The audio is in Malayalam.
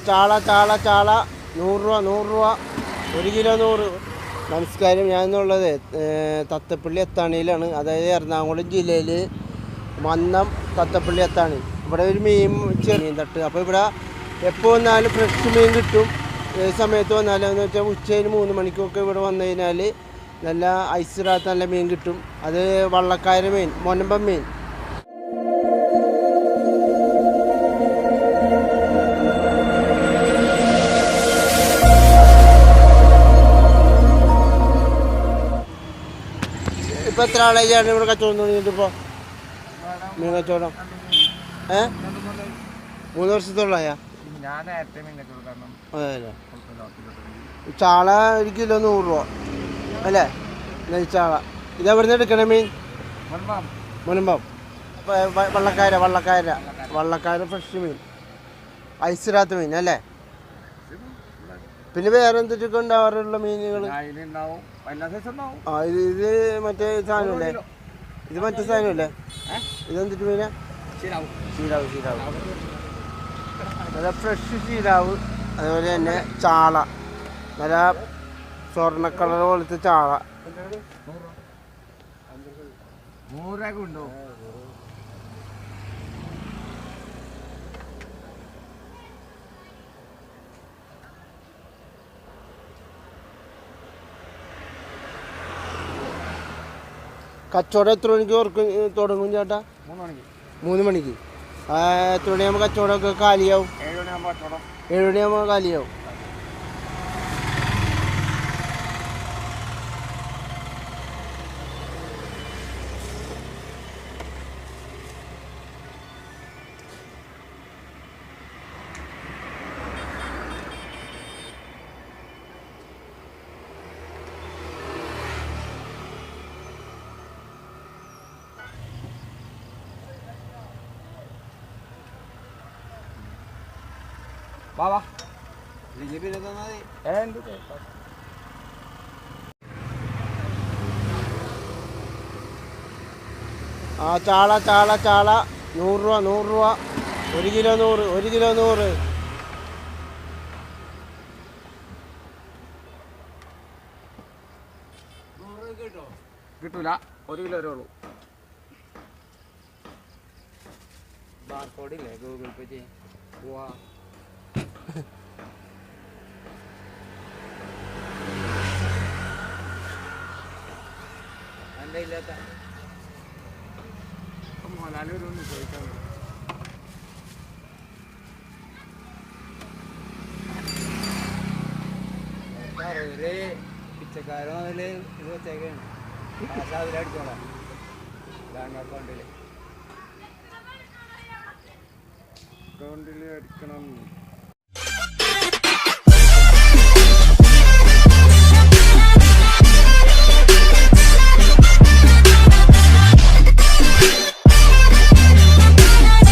ചാള ചാള ചാള 100 രൂപ 100 രൂപ 1 കിലോ 100. നമസ്കാരം. ഞാനെന്നുള്ളത് തത്തപ്പള്ളി അത്താണിയിലാണ്, അതായത് എറണാകുളം ജില്ലയിൽ മന്നം തത്തപ്പള്ളി അത്താണി. ഇവിടെ ഒരു ചെറിയ തട്ട്. അപ്പോൾ ഇവിടെ എപ്പോൾ വന്നാലും ഫ്രഷ് മീൻ കിട്ടും. ഏത് സമയത്ത് വന്നാലും എന്ന് വെച്ചാൽ ഉച്ചയിൽ 3 മണിക്കൊക്കെ ഇവിടെ വന്നു കഴിഞ്ഞാൽ നല്ല ഐസിടാത്ത നല്ല മീൻ കിട്ടും. അത് വള്ളക്കാര മീൻ, മൊനമ്പം മീൻ. ഇപ്പോൾ എത്ര ആളാണ് ഇവിടെ കച്ചവടം തുടങ്ങിയിട്ട്? ഇപ്പോൾ മീൻ കച്ചവടം 3 വർഷത്തോളായാ? അതെ. ചാള 1 കിലോ 100 രൂപ അല്ലേ? നെയ്ച്ചാള. ഇതെവിടുന്ന് എടുക്കണ മീൻ? മുനമ്പം. വള്ളക്കാര ഫ്രഷ് മീൻ, ഐസിടാത്ത മീൻ അല്ലേ? പിന്നെ വേറെ എന്തൊക്കെ ഉണ്ടാവാറുള്ള മീനുകൾ? ഇത് മറ്റേ സാധനമല്ലേ? ഇത് മറ്റേ സാധനമല്ലേ? ഇതെന്തിട്ട് മീനാ? ശീലാവ്. നല്ല ഫ്രഷ് ശീലാവ്. അതുപോലെ തന്നെ ചാള, നല്ല സ്വർണ്ണ കളർ പോലത്തെ ചാള. ഉണ്ടോ? കച്ചവടം എത്ര മണിക്ക് തുടങ്ങും ചേട്ടാ? 3 മണിക്ക്. എത്ര മണിയാകുമ്പോൾ കച്ചവടമൊക്കെ കാലിയാവും? 7 മണിയാകുമ്പോൾ കാലിയാവും. വാ ചാള ചാള ചാള 100 രൂപ 100 രൂപ 1 കിലോ 100 1 കിലോ 100. കിട്ടൂല, 1 കിലോ വരെ ഉള്ളൂ. ബാർകോഡില്ലേ ഗൂഗിൾ പേ ചെയ്യും. എൻ്റെ ഇല്ലാത്ത മോലാലൊരു ചോദിക്കാൻ പിച്ചക്കാരോ അതിൽ ഇത് വെച്ചേക്കാണ്. കാശ് അതിലടിച്ചോളാം ബാങ്ക് അക്കൗണ്ടിൽ അടിക്കണം.